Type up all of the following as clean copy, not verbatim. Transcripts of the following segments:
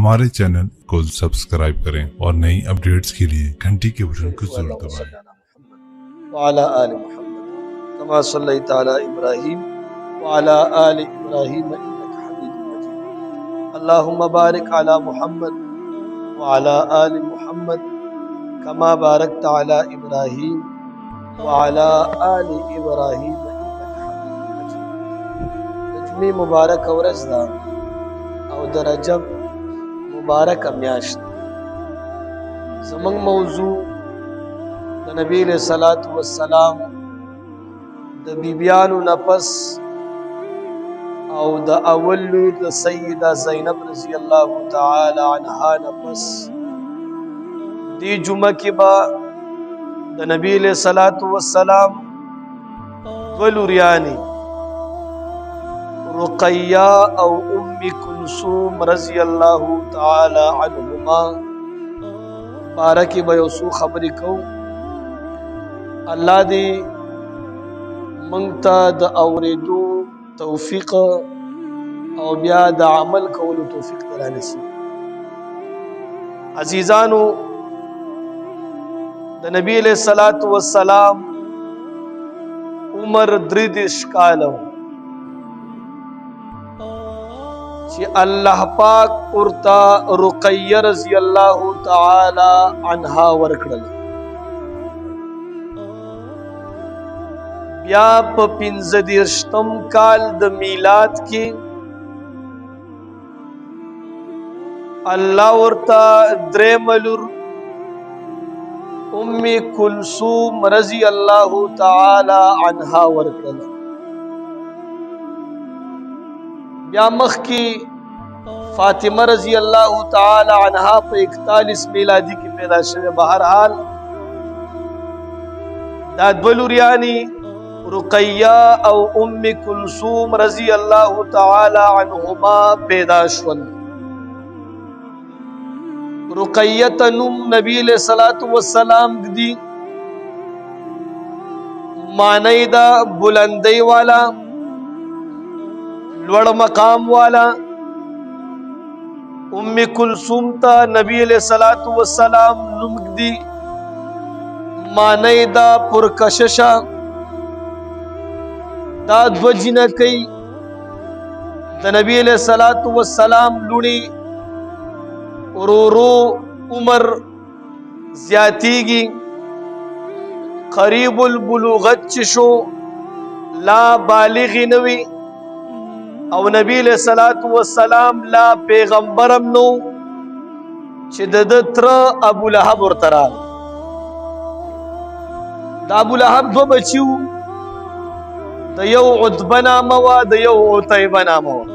हमारे चैनल को सब्सक्राइब करें और नई अपडेट्स के लिए घंटी के बटन को जरूर दबाएं। वअला आलि मुहम्मद कमा सल्लैता अला इब्राहीम वअला आलि इब्राहीम इन्नका हमीदुम मजीद। अल्लाहुम्मा बारिक अला मुहम्मद वअला आलि मुहम्मद कमा बारकता अला इब्राहीम वअला आलि इब्राहीम इन्नका हमीदुम मजीद। जुमे मुबारक ورځ ده او د رجب مبارک میاشت. زمونږ موضوع د نبی علیہ الصلوۃ والسلام د بیبیانو نفس او د اول لور د سیدہ زینب رضی الله تعالی عنها نفس. دی جمعه کې با د نبی علیہ الصلوۃ والسلام ولوریانی رقیہ او ام کلثوم رضی اللہ تعالی عنہما بارکی بیوسو خبری کو. اللہ دی منگتا دا اوریدو توفیق او بیا دا عمل کولو توفیق دلا نصیب. عزیزانو دا نبی علیہ الصلوۃ والسلام عمر 33 کالو چې الله پاک ورتا رقیہ رضی اللہ تعالی عنها ورکړل. بیا په 15 کال د میلاد کې الله ورتا درملور ام کلثوم رضی اللہ تعالی عنها ورکړل. بیا مخ کی فاطمہ رضی اللہ تعالی عنہا په 41 میلادی کی پیدا شوه. بہرحال دا دولوریانی رقیہ او ام کلثوم رضی اللہ تعالی عنہما پیدا شول. رقیہ تنم نبی علیہ الصلوۃ والسلام دی معنی دا بلندی والا لوڑ مقام والا. ام کلثوم تا نبی علیہ الصلوۃ والسلام نمک دی معنی دا پرکششا. دا دو جنکی دا نبی علیہ الصلوۃ والسلام لونی ورورو عمر زیاتیگی قریب البلوغت چشو لا بالغی نوی او نبی علیہ الصلوۃ والسلام لا پیغمبرم نو چې د تر ابو لهب ورته راغی. د ابو لهب دو بچیو، د یو عتبه نامه وه د یو عتیبه نامه وه.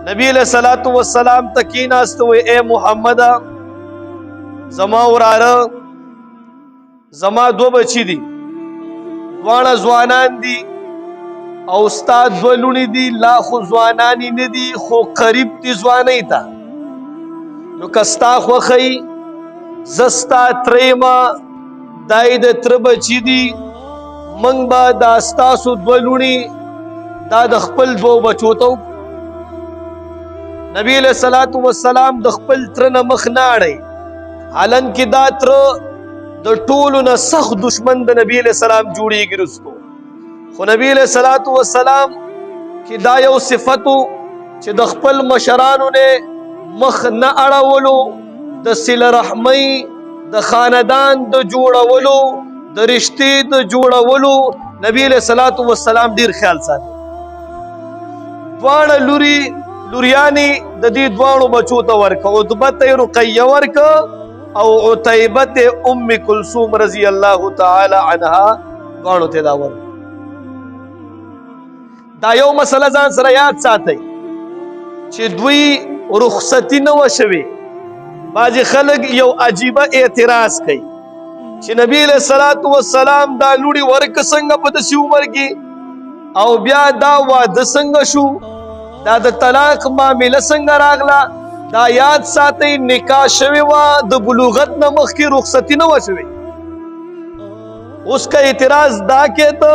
نبی علیہ الصلوۃ والسلام ته کېناست وی اے محمد زما وراره زما دو بچی دي، دواړه ځوانان دي او استاد ولونی دی لا خو ځوانانی نه دی خو قریب دی ځوانۍ ته. نو کستا خوښی زستا تریما دای د تر بچی دی منګ به دا ستاسو دولونی دا د خپل دو بچو ته. نبی علیہ الصلوۃ والسلام د خپل تر نه مخ نه اړی، حالانکه دا تر د ټولو نه سخت دشمن د نبی علیہ السلام جوړیږي رستو. خو نبی علیہ الصلوۃ والسلام کی دا یو صفتو چې د خپل مشرانو نه مخ نه اړولو، د صله رحمی د خاندان د جوړولو د رشتې د جوړولو نبی علیہ الصلوۃ والسلام ډیر خیال ساتي. دواړه لوریانی د دې دواړو بچو ته ورکه، عتبه رقیہ ورکه او عتیبه ام کلثوم رضی اللہ تعالی عنها دواړو ته دا ورکه. دا یو مسله ځان سره یاد ساتئ چې دوی رخصتی نه وشوي. بعضې خلک یو عجیبه اعتراض کوي چې نبی علیہ الصلوۃ والسلام دا لوړي ورکه څنګه په داسې عمر کې او بیا دا واده څنګه شو، دا د طلاق معامله څنګه راغله. دا یاد ساتئ نکاح شوې وه د بلوغت نه مخکې رخصتی نه وشوي. اوس که اعتراض دا کېته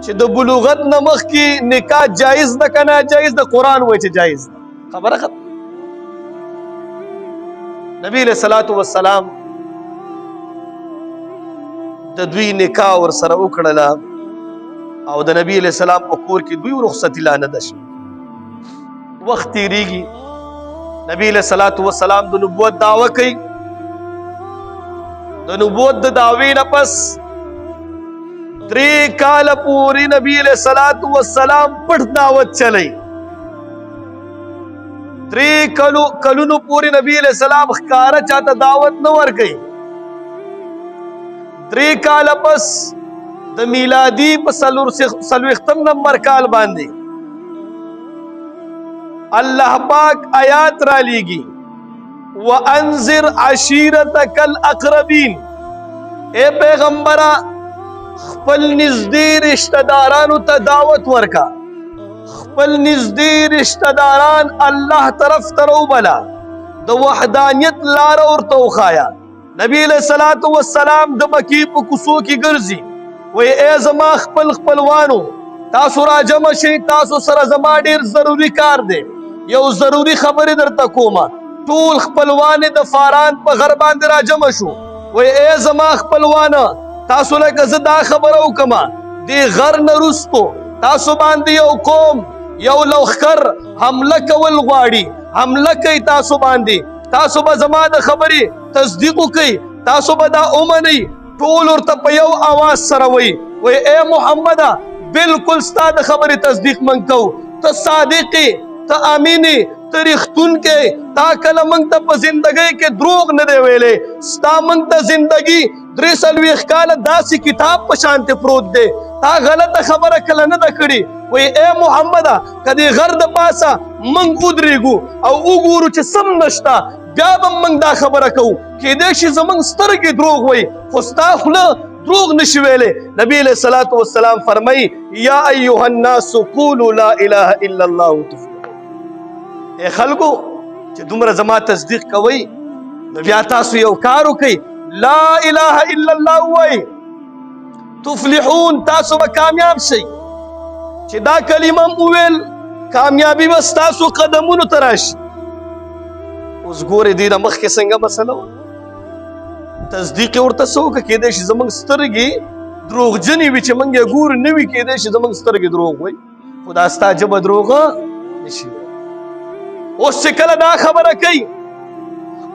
چې د بلوغت نه مخکې نکاح جایز ده که ناجایز ده، قرآن وایي چې جایز ده. خبره ختم. نبی علیہ الصلوۃ والسلام د دوی نکاح ور سره وکړله او د نبی علیہ السلام په کور کې دوی رخصتي لا نه ده شوې. وخت تیریږي، نبی علیہ الصلوۃ والسلام د نبوت دعوه کوي. د نبوت د دعوی نه پس 3 کال پوری نبی علیہ الصلوۃ والسلام پټ دعوت چلی. 3 کلونو پوری نبی علیہ السلام ښکارا چاته دعوت نه ورکړي. 3 کال پس د میلادی په 40 نمبر کال باندې الله پاک آیات را لیږي وانذر عشیرتک الاقربین. اے پیغمبره خپل نږدې رشتہ دارانو ته دعوت ورکا، خپل نږدې رشتہ داران الله طرف ته وبلا، د وحدانیت لار ورته وخایا. نبی علیہ الصلوۃ والسلام د مکی په کوڅو کې ګرځي، وای اے زما خپلوانو تاسو را جمع شئ، تاسو سره زما ډیر ضروری کار دی، یو ضروری خبره درته کومه. ټول خپلوان د فاران په غر باندې را جمع شو، وای اے زما خپلوانه تاسو لکه زه دا خبره وکما دی غر نه رستو تاسو باندې یو قوم یو لوخر حمله کول غواړي، حمله کوي تاسو باندې، تاسو به زما د خبرې تصدیق وکئ، تاسو به دا ومنئ. ټول ورته په یو आवाज سره وای اے محمد بالکل ستا د خبرې تصدیق من کو، ته صادق ته امینی ته رښتونکی، تا کله موږ ته په زندګۍ کې دروغ نه دی ویلی، ستا موږ ته زندګي 43 کاله داسې کتاب په شانتې پروت دی، تا غلطه خبره کله نه ده کړې. وای اے محمد که دې غر د پاسه موږ ودرېږو او وګورو چې سم نشته بیا به موږ دا خبره کوو، کیدای شي زموږ سترګې دروغ وایي خو ستا خوله دروغ نشي ویلی. نبی علیہ الصلوۃ والسلام فرمایي یا ایها الناس قولوا لا اله الا الله تفلحون. اے خلکو چې دومره زما تصدیق کوئ نو بیا تاسو یو کار وکئ، لا اله الا الله وایي، تفلحون تاسو به کامیاب شئ. چې دا کلمه وویل کامیابی به ستاسو قدمونو ته راشي. اوس ګورې دې نه مخکې څنګه مسله وه، تصدیق یې ورته څه وکړه، کیدای شي زموږ سترګې دروغجنې وي چې موږ یې ګورو نه وي، کیدای شي زموږ سترګې دروغ وایي خو دا ستا ژبه دروغه نشي ویلی. اوس چې کله دا خبره کوي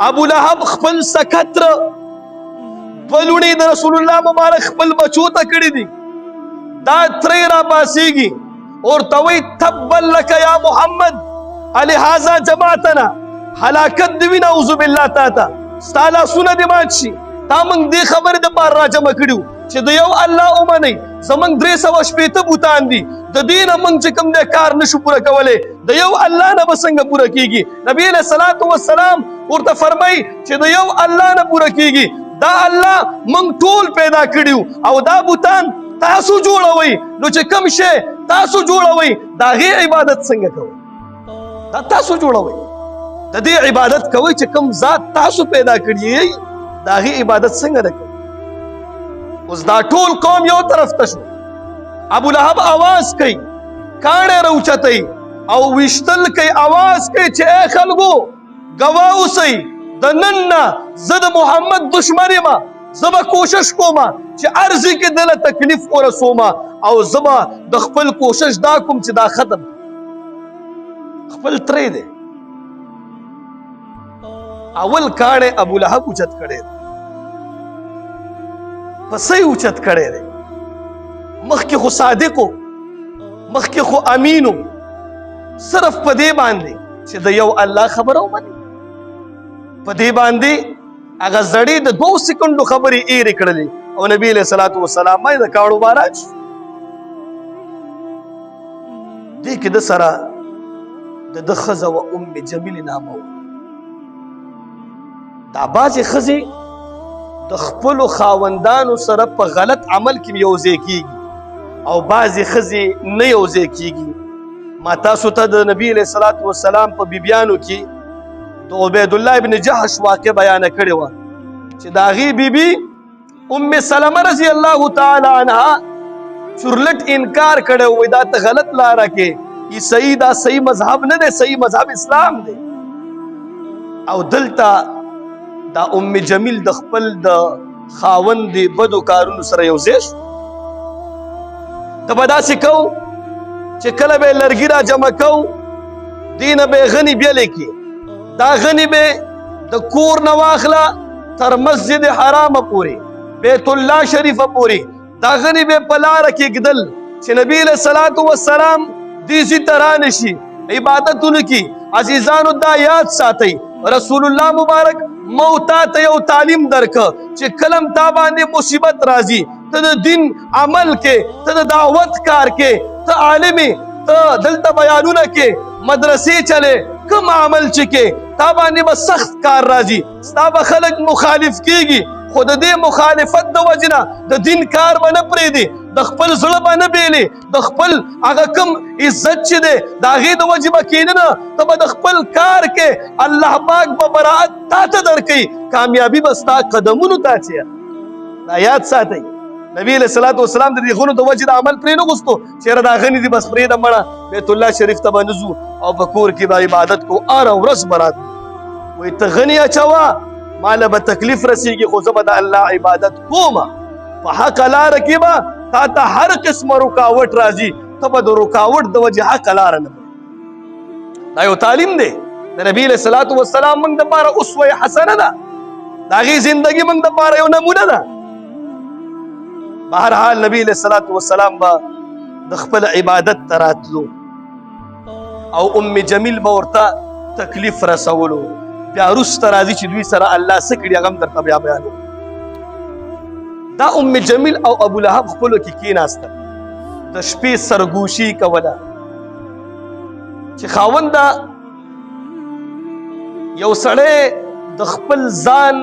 ابو لهب خپل سکتر بلونی د رسول الله مبارک خپل بچو ته کړي دي، دا ترې را باسیږي ورته وایي تبا لک یا محمد الهذا جماعتنا، هلاکت دې وي نعوذ بالله تا ته، ستا لاسونه دې مات شي، تا موږ دې خبرې دپاره را جمع کړي چې د یو الله ومنئ. زموږ 380 بوتان دي، د دې نه موږ چې کوم دی کار نشو پوره کولی، د یو الله نه به څنګه پوره کیږي. نبی علیہ الصلوۃ والسلام ورته فرمایي چې د یو الله نه پوره کیږي، دا الله موږ ټول پیدا کړي او دا بوتان تاسو جوړوئ، نو چې کوم شی تاسو جوړوئ د هغې عبادت څنګه کوئ؟ دا تاسو جوړوئ، د دې عبادت کوئ چې کوم ذات تاسو پیدا کړي د هغې عبادت څنګه ده کوئ؟ اوس دا ټول قوم یو طرف ته شو، ابو لهب आवाज کوي، کاڼې راوچتوي او ویشتل کوي، आवाज کوي چې اے خلکو ګواه اوسئ د نن نه زه د محمد دشمن یم، زه به کوشش کوم چې عرضې کې دله تکلیف ورسوم او زه به د خپل کوشش دا کوم چې دا ختم. خپل ترې دی اول کاڼې ابو لهب اوچت کړی دی، پسې اوچت کړی دی، مخکې خو صادقو، مخکې خو امینو، صرف په دې باندې چې د یو الله خبره ومني، په دې باندې هغه زړې د 2 سکندو خبرې ایرې کړلې او نبی علیہ الصلوۃ والسلام یې د کاڼو باراج دې کې د سره د ښځه و ام جمیل نامه دا بعضې ښځې د خپلو خاوندانو سره په غلط عمل کې یوځای کیږي او بعضې ښځې نه یوځای کیږي. ما تاسو ته د نبی علیہ الصلوۃ والسلام په بیبیانو کې د عبید الله ابن جحش واقع بیان کړې وه چې د هغې بیبي ام سلمه رضی الله تعالی عنها چورلټ انکار کړی وای دا ته غلط لاره کې عیسائی دا صحیح مذهب نه دی، صحیح مذهب اسلام دی. او دلته دا ام جمیل د خپل د خاوند د بدو کارونو سره یو ځای شو. ته به داسې کوو چې کله به یې لرګي را جمع کوو، دې نه به یې غني بیلې کړي، دا غني به د کور نه واخله تر مسجد حرامه پورې، بیت الله شریفه پورې، دا غني به په لاره کې ږدل چې نبی علیه الصلاة والسلام دې ځای ته رانشي، عبادتونه کې. عزیزانو دا یاد ساتئ، رسول الله مبارک موتا ته یو تعلیم درکه چې کلم تا باندې مصیبت راځي، ته د دین عمل کې، ته د دعوت کار کې، ته عالمې، ته دلته بیانونه کې، مدرسې چلې، کوم عمل چې کې تا باندې به سخت کار راځي، ستا به خلک مخالف کېږي، خو د دې مخالفت د وجې نه د دین کار به نه پرېږدي، د خپل زړه به نه بیلې، د خپل هغه کوم عزت چې دی د هغې د وجې به کېنه نه، ته به د خپل کار کې الله پاک به براعت تا ته درکوي، کامیابي به ستا قدمونو ته اچي. دا یاد ساتئ، نبی علیه الصلاة والسلام د دې غنو د وجې د عمل پرې نه غوښتو، چېرې دا غني دي بس پرېږده مړه بیت الله شریف ته به نه ځو او په کور کې به عبادت کو، هره ورځ به راتلو. وایي ته غني اچوه، ماله به تکلیف رسېږي، خو زه به د الله عبادت کومه، په حقه لاره کې به تا ته هر قسمه رکاوټ راځي، ته به د رکاوټ د وجې حقه لاره نه پرېږدې. دا یو تعلیم دی د نبي علیه الصلاة والسلام موږ دپاره اسوه حسنه ده، د هغې زندګي موږ دپاره یو نمونه ده. بهرحال نبی علیه الصلاة والسلام به د خپل عبادت ته راتلو او ام جمیل به ورته تکلیف رسولو، بیا وروسته راځي چې دوی سره الله څه کړي هغه هم درته بیا بیانوو. دا ام جمیل او ابو لهب خپلو کې کېناستل، د شپې سرګوشي کوله چې خاونده یو سړی د خپل ځان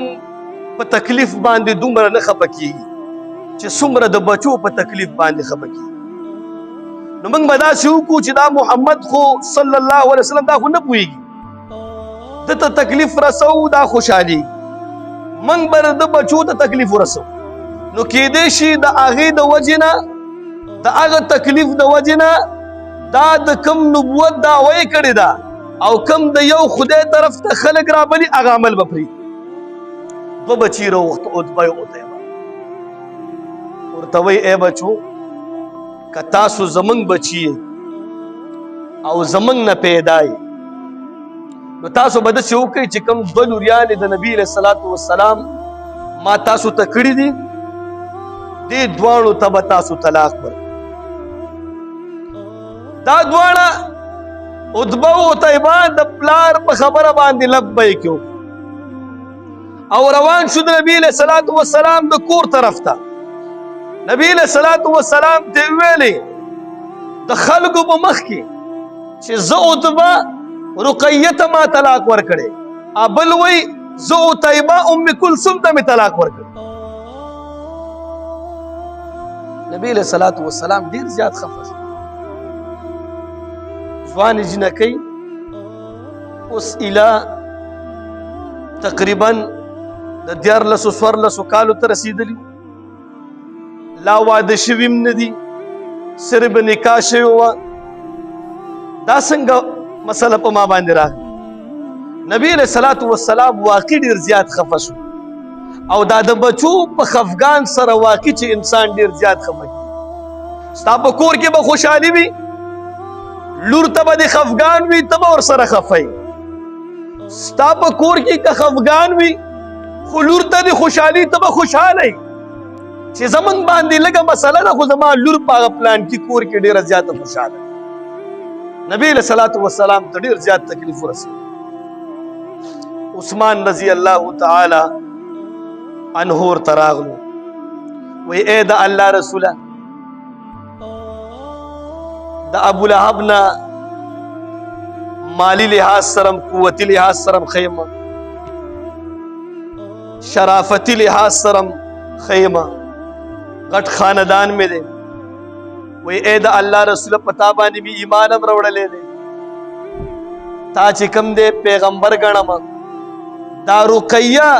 په تکلیف باندې دومره نه خفه کېږي چې څومره د بچو په تکلیف باندې خفه کېږي. نو موږ به داسې وکړو چې دا محمد خو صلی الله علیه وسلم دا خو نه پوهېږي، ده ته تکلیف رسوو دا خوشحالي، موږ به د بچو ته تکلیف ورسوو. نو کېدی شي د هغې د وجې نه، د هغه تکلیف د وجې نه دا د کم نبوت دعوه یې کړې ده او کم د یو خدای طرف ته خلک رابلي هغه عمل به پرېږدي. دوه بچي راوغوښته، عتبه یې عتیبه، ورته وایي ای بچو که تاسو زمونږ بچي او زمونږ نه پیدا یې، نو تاسو به داسې وکړئ چې کوم دوه لوریانې د نبي علیه الصلاة والسلام ما تاسو ته کړي دي، دې دواړو ته به تاسو طلاق ورکړئ. دا دواړه عتبه او عتیبه د پلار په خبره باندې لبیک وکړو او روان شو د نبي علیه الصلاة والسلام د کور طرف ته. نبی علیه الصلاة والسلام ته ویلې د خلکو په مخ کې چې زه عتبه رقیه ته ما طلاق ورکړی، بل وی زه عتیبه ام کلثوم ته مې طلاق ورکړی. نبی علیه الصلاة والسلام ډېر زیات خفه شو. ځوانې جنکۍ اوس ایله تقریبا د 14 کالو ته رسېدلي، لا واده شوي هم نه دي، صرف نکاح شوې وه. دا څنګه مسله په ما باندې راغله؟ نبی علیه الصلاة والسلام واقع ډېر زیات خفه شو او دا د بچو په خفګان سره واقع چې انسان ډېر زیات خفه کېږي. ستا په کور کې به خوشحالي وي، لور ته به د خفګان وي، ته به ورسره خفه یې. ستا په کور کې که خفګان وي خو لور ته د خوشحالي، ته به خوشحاله یې چې زمونږ باندې لږه مسله ده، خو زما لور په هغه پلان کې کور کې ډېره زیاته خوشحاله. نبی علیه الصلاة والسلام ته ډېر زیات تکلیف ورسېد. عثمان رضی الله تعالی عنه ورته راغلو، وایي ای د الله رسوله، د ابو لهب نه مالی لحاظ سره، قوتي لحاظ سره ښه یم، شرافتی لحاظ سره ښه یم، غټ خاندان مې دی. وی اے د الله رسول پتا باندې می ایمان هم راوړلې دی، تا چې کوم دی پیغمبر ګڼم، دا رقیه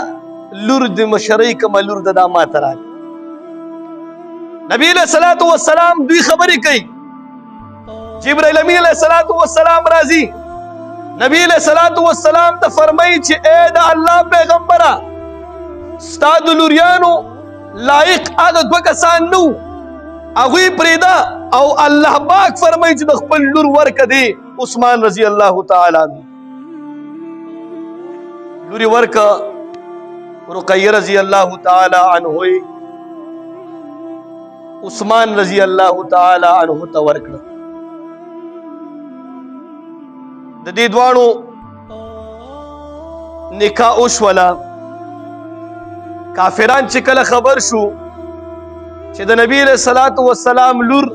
لور د مشرۍ کومه لور ده دا ماته راکړه. نبی علیه الصلاة والسلام دوی خبرې کوي، جبرائیل امین علیه الصلاة والسلام راځي، نبی علیه الصلاة والسلام ته فرمایي چې اے د الله پیغمبره ستا د لوریانو لایق هغه دوه کسان نو هغوی پرېږده او الله پاک فرمایي چې د خپل لور ورکه دی عثمان رضی الله تعالی عنه لوري ورکه رقیه رضی الله تعالی عنه عثمان رضی الله تعالی عنه ته ورکړه د دې دواړو نکاح وشوله کافران چې کله خبر شو چې د نبی علیہ الصلوۃ والسلام لور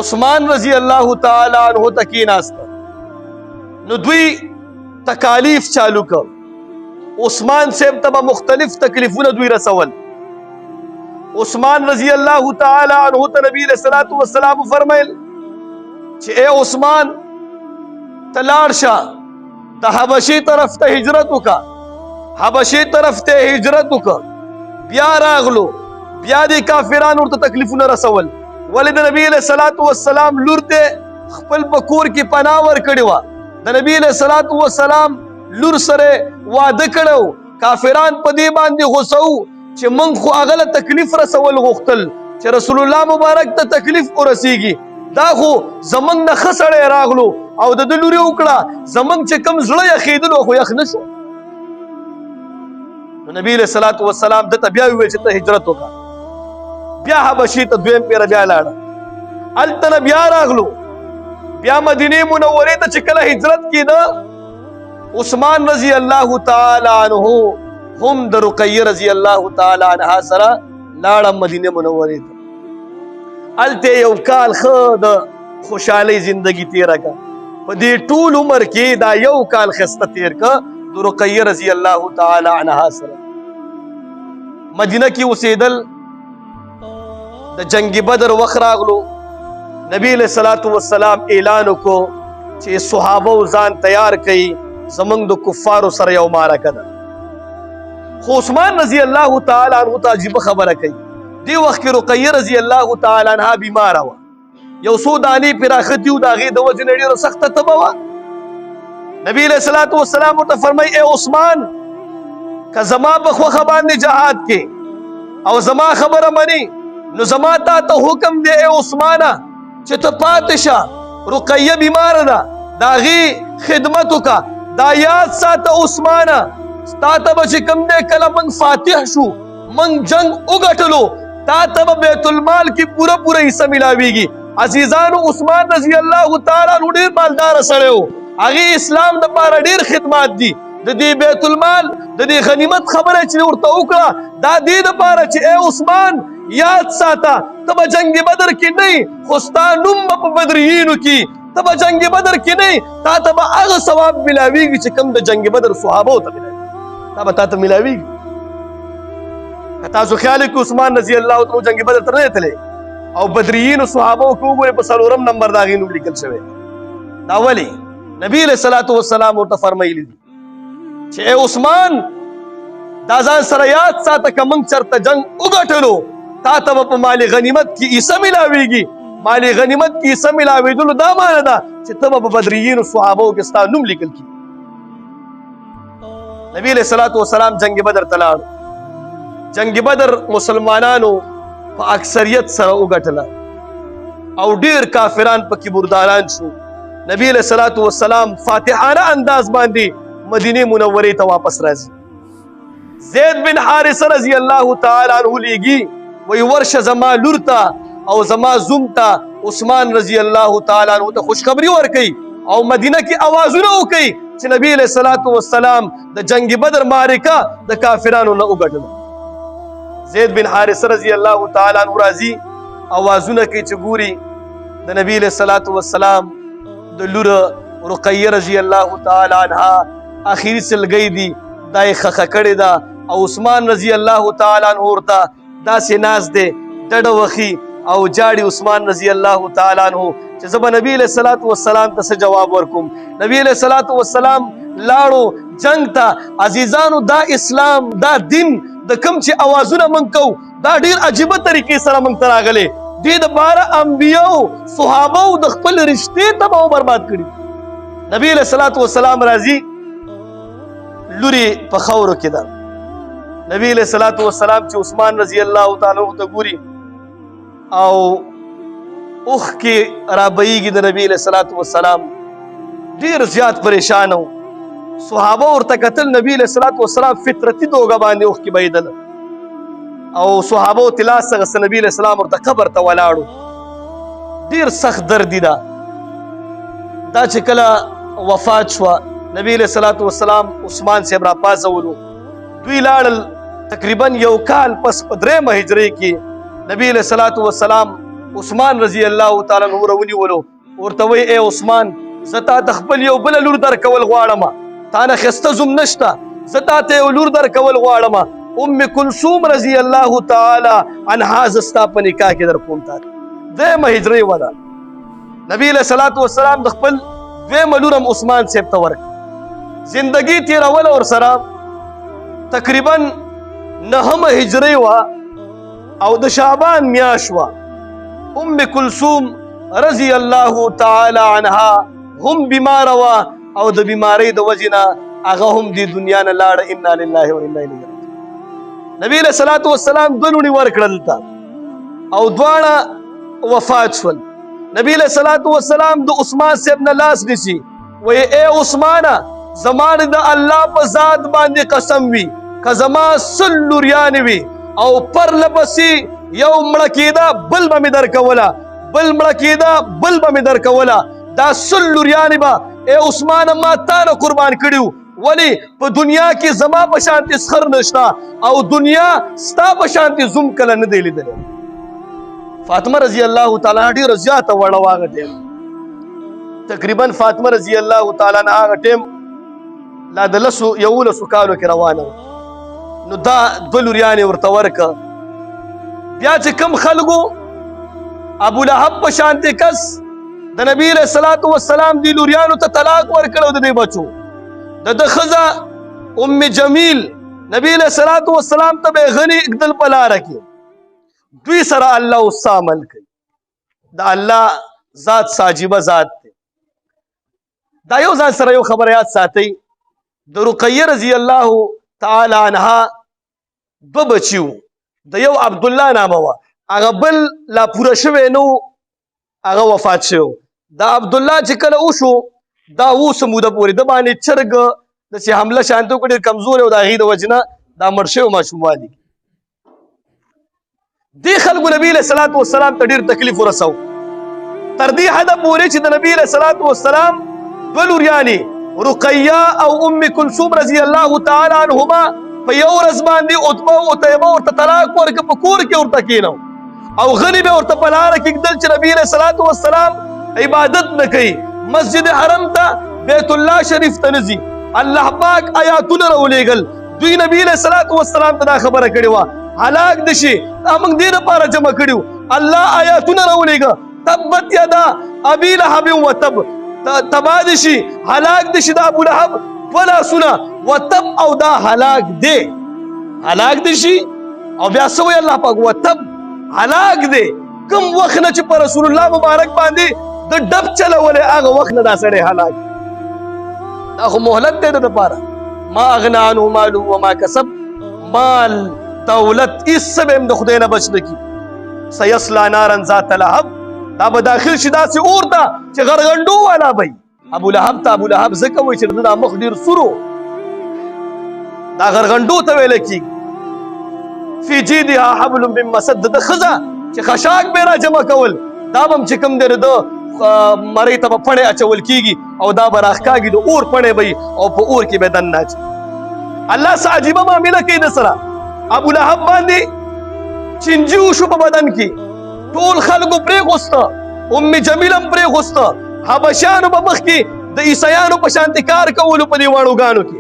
عثمان رضی الله تعالی عنہ ته کېناسته نو دوی تکالیف چالو کړ عثمان صاحب ته مختلف تکلیفونه دوی رسول عثمان رضی الله تعالی عنہ ته نبی علیہ الصلوۃ والسلام فرمایل چې اے عثمان تلاړ شه د حبشي طرف ته هجرت وکړه حبشي طرف ته هجرت وکړه بیا راغلو بیا د کافرانو ورته تکلیفونه رسول ولې د نبی علیہ الصلوۃ والسلام لور ته خپل بکور کې پناه ورکړې وه د نبی علیہ الصلوۃ والسلام لور سره واده کړو کافران په دې باندې غوسه وو چې موږ خو هغه له تکلیف رسول غوښتل چې رسول الله مبارک ته تکلیف ورسیږي دا خو زمونږ نه ښه سړی راغلو او د ده لورې وکړه زمونږ چې کوم زړه یخېدلو خو یخ نه شو نو نبی علیہ الصلوۃ والسلام دته بیا وویل چې ته هجرت وکړه بیا حبشي ته دویم پیره بیا لاړه هلته نه بیا راغلو بیا مدینې منورې ته چې کله هجرت کېده عثمان رضی الله تعالی عنه هم د رقیه رضی الله تعالی عنها سره لاړه مدینې منورې ته هلته یو کال ښه د خوشحالۍ زندگی تېره کړه په دې ټول عمر کې دا یو کال ښایسته تېر کړه د رقیه رضی الله تعالی عنها سره مدینه کې اوسېدل د جنگ بدر وخت راغلو نبی علیہ الصلوۃ والسلام اعلان وکړو چې صحابه ځان تیار کړي زمونږ د کفارو سره یو معرکه ده خو عثمان رضی الله تعالی عنہ ته عجیبه خبره کوي دی وخت کې رقیه رضی الله تعالی عنها بیماره وه یو څو دانې پرې راختي وو د هغې د وجې نه ډېره سخته تبه وه نبی علیہ الصلوۃ والسلام ورته فرمایي اے عثمان که زما په خوښه باندې جهاد کې او زما خبره مني نو زما تا ته حکم دی اے عثمانه چې ته پاتې شه رقیه بیماره ده د هغې خدمت وکړه دا یاد ساته عثمانه ستا ته به چې کوم دی کله موږ فاتح شو موږ جنگ وګټلو تا ته به بیت المال کې پوره پوره حصه ملاویږي عزیزانو عثمان رضی الله تعالی عنہ ډېر مالداره سړی و هغې اسلام دپاره ډېر خدمات دي د دې بیت المال د دې غنیمت خبره چې ورته وکړه دا دې دپاره چې اے عثمان یاد ساته ته به جنگ بدر کې نه خو ستا نوم به په بدریینو کې ته به جنگ بدر کې نه تا ته به هغه ثواب ملاویږي چې کوم د جنگ بدر صحابو ته ملاویږي تا به تا ته ملاویږي که تاسو خیال وکړئ عثمان رضی الله تعالی جنگ بدر ته نه دی تللی او بدریینو صحابو کې وګورئ په 4 نمبر د هغې نوم لیکل شوی دا ولې نبی علیہ الصلوۃ والسلام ورته فرمایلي دي چې اے عثمان دا ځان سره یاد ساته که موږ چېرته جنګ وګټلو تا ته به په مال غنیمت کې حصه ملاویږي مال غنیمت کې حصه ملاوېدلو دا معنی ده چې ته به په بدریینو صحابو کې ستا نوم لیکل کېږي نبی علیہ الصلوۃ والسلام جنگ بدر ته لاړو جنگ بدر مسلمانانو په اکثریت سره وګټله او ډېر کافران پکې برداران شو نبی علیہ الصلوۃ والسلام فاتحانه انداز باندې مدینه منورې ته واپس راځي زید بن حارثه رضی الله تعالی عنہ لیږي وی ورشه زما لور ته او زما زوم ته عثمان رضی الله تعالی عنہ ته خوشخبری ورکړي او مدینه کې اوازونه وکړي چې نبی علیہ الصلوۃ والسلام د جنگ بدر معرکه د کافرانو نه وګټله زید بن حارثه رضی الله تعالی عنہ راځي اوازونه کوي چې ګوري د نبی علیہ الصلوۃ والسلام د لور رقیه رضی الله تعالی عنها اخیری سلګۍ دي دا یې خخه کړې ده او عثمان رضی الله تعالی عنہ ورته داسې ناست دی ډډه وخي او جاړي عثمان رضی الله تعالی عنہ چې زه به نبی علیہ الصلوۃ والسلام ته څه جواب ورکوم نبی علیہ الصلوۃ والسلام لاړو جنگ ته عزیزانو دا اسلام دا دین د کوم چې اوازونه موږ کوو دا ډېر عجیبه طریقې سره موږ ته راغلی دې دپاره انبیاو صحابو د خپل رشتې تباه و برباد کړي نبی علیہ الصلوۃ والسلام راځي لوري په خاورو کې ده نبی علیہ الصلوۃ والسلام چې عثمان رضی الله تعالی عنہ ته ګوري او اوخ کې رابېږي د نبی علیہ الصلوۃ والسلام ډیر زیات پریشان وو صحابه ورته کتل نبی علیہ الصلوۃ والسلام فطرتي توګه باندې اوخ کې بيدل او صحابه تلاس څنګه نبی علیہ السلام ورته قبر ته ولاړو ډیر سخت درد دا چې کله وفات شو نبی علیہ الصلوۃ والسلام عثمان صاحب را پازولو دوی لاړل تقریبا یو کال پس په 3 هجری کې نبی علیہ الصلوۃ والسلام عثمان رضی الله تعالی عنہ ونیولو ورته وی اے عثمان زتا تخپل یو بل لور در کول غواړم تا نه خسته زم نشتا زتا ته یو لور در کول غواړم ام کلثوم رضی الله تعالی عنها زستا په نکاح کې در کوم تا 2 هجری ودا نبی علیہ الصلوۃ والسلام د خپل 2 ملورم عثمان صاحب ته ورک زندگی تیرول اور سره تقریبا 9 هجری وا او د شعبان میاش وا ام کلثوم رضی الله تعالی عنها هم بیمار وا او د بیماری د وجنا هغه هم د دنیا نه لاړ انا لله و انا الیه راجعون نبی علیہ الصلوۃ والسلام دونی ورکړل تا او دواړه وفات شول نبی علیہ الصلوۃ والسلام د عثمان صاحب نه لاس نسی وی اے عثمان زمان د الله په ذات باندې قسم وی که زما سلوریان وی او پر لبسی یو مړکیدا بل به می در کولا بل مړکیدا بل به می در کولا دا سلوریان با اے عثمان ما تا نه قربان کړیو ولی په دنیا کې زما په شانتی سخر نشتا او دنیا ستا په شانتی زوم کله نه دی لیدل فاطمه رضی الله تعالی عنها ډیره زیاته وړه واغه تقریبا فاطمه رضی الله تعالی عنها ټیم لا د لسو یولسو کالو کې روانه نو دا دلوریانې ورته ورکه بیا چې کم خلکو ابو لهب په شانتې کس د نبی علیہ الصلوۃ والسلام دی لوریانو ته طلاق ورکړو د دې بچو د خزه ام جمیل نبی علیہ الصلوۃ والسلام ته به غنی اقدل پلار کې دوی سره الله وسامل کوي دا الله ذات ساجبه ذات دی دا یو ځان سره یو خبر یاد ساتي د رقیه رضی الله تعالی عنها دو بچیو د یو عبد الله نامه وا هغه بل لا پوره شوی نو هغه وفات شو دا عبد الله چې کله وشو دا و سموده پوری د باندې چرګ د چې حمله شانتو کډیر کمزور او دا غي د وجنه دا مرشو ماشوم والی دی خلکو نبی علیہ الصلوۃ والسلام ته ډیر تکلیف ورسو تر دې حد پوری چې د نبی علیہ الصلوۃ والسلام ولوریانی رقیه او ام کلثوم رضی الله تعالی عنهما په یو ورځ باندې عتبه او طیبه ورته طلاق ورکړ په کور کې ورته کینو او غنی به ورته په لار کې کېدل چې نبی علیہ الصلوۃ والسلام عبادت نه کوي مسجد حرم ته بیت الله شریف ته نزي الله پاک آیاتونه راولېږل دوی نبی علیہ الصلوۃ والسلام ته دا خبره کړې و هلاک دشي موږ دې لپاره جمع کړیو الله آیاتونه راولېږه تبت یدا ابي لهب وتب تبادشي هلاک دشي دا ابو لهب ولا سنا وتب او دا هلاک دی هلاک دشي او بیا سوې الله پاک وتب هلاک دی کوم وخت نه چې پر رسول الله مبارک باندې د ډب چلولې هغه وخت نه دا سړی هلاک دا خو مهلت دی د لپاره ما اغنى عنه ماله وما کسب مال دولت اس سبم د خدای نه بچ نکی سيصلى نارا ذات لهب دا به داخل شي داسې اور ته چې غرغنډو والا وي ابو لهب ته ابو لهب ځکه وایي چې دا مخ ډېر سورو دا غرغنډو ته ویل کېږي فی جیدها حبل من مسد د ښځه چې خشاک به را جمع کول دا به هم چې کوم دی د مرۍ ته به پڼې اچول کېږي او دا به راښکاږي د اور پڼې به او په اور کې به دننه اچي الله څه عجیبه معامله کوي د سره ابو لهب باندې چینجي وشو په بدن کې ټول خلکو پرېغوسته ام جمیل هم پرېغوسته حبشیانو په مخ کې د عیسیانو په شانتې کار کولو په دې واڼوګانو کې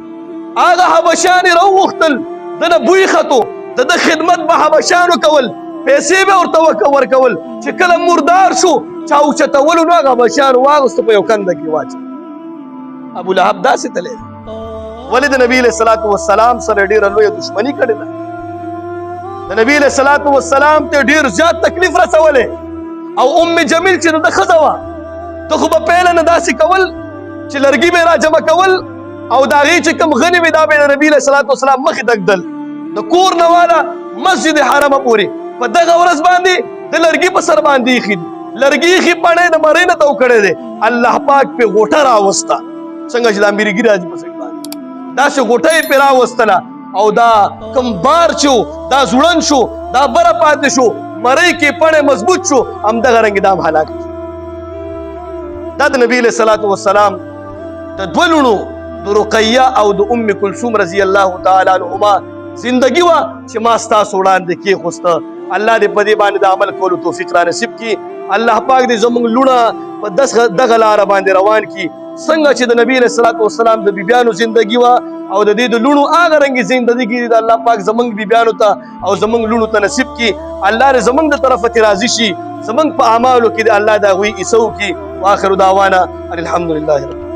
هغه حبشیان یې راوغوښتل د نه بوی ختو د ده خدمت به حبشیانو کول پیسې به ورته ورکول چې کله مردار شو چا اوچتولو نو هغه حبشیانو واغوسته په یو کنده کې واچو ابو لهب داسې تللی ولې د نبي علیہ الصلوۃ والسلام سره ډېره لویه دشمني کړې ده د نبی علیہ الصلوۃ والسلام ته ډیر زیات تکلیف رسولې او ام جمیل چې د ښځه وه ته خو به پیله نه داسې کول چې لرګي به را جمع کول او د هغې چې کوم غني وې دا به د نبي علیہ الصلوۃ والسلام مخې ته ږدل د کور نه والا مسجد حرام پورې په دغه ورځ باندې د لرګي په سر باندې ایښي دي. لرګي ایښي پړی د مرۍ نه تو کړی دی. الله پاک پې غوټه راوسته، څنګه چې دا میرګي راځي په سړي باندې داسې غوټه یې پې راوستله او دا کوم بار چې و دا زوړند شو، دا بره پاتې شو، مرۍ کې پړی مضبوط شو، همدغه رنګې دا هم هلاک شو. دا د نبي علیه الصلاة والسلام د دوه لوڼو د رقیه او د ام کلثوم رضی الله تعالی عنهما زندگی وه چې ما ستاسو وړاندې کېښوسته. الله دې په دې باندې د عمل کولو توفیق را نصیب کړي. الله پاک دې زموږ لوڼه په دغه لاره باندې روان کړي څنګه چې د نبي علیه الصلاة والسلام د بیبیانو زندگی وه او د دې د لوڼو هغه رنګې زندگی د الله پاک زموږ بیبیانو ته او زموږ لوڼو ته نصیب کړي. الله دې زموږ د طرفه ترې راضي شي، زموږ په اعمالو کې د الله د هغوی حصه وکړي. واخر دعوانا الحمد لله.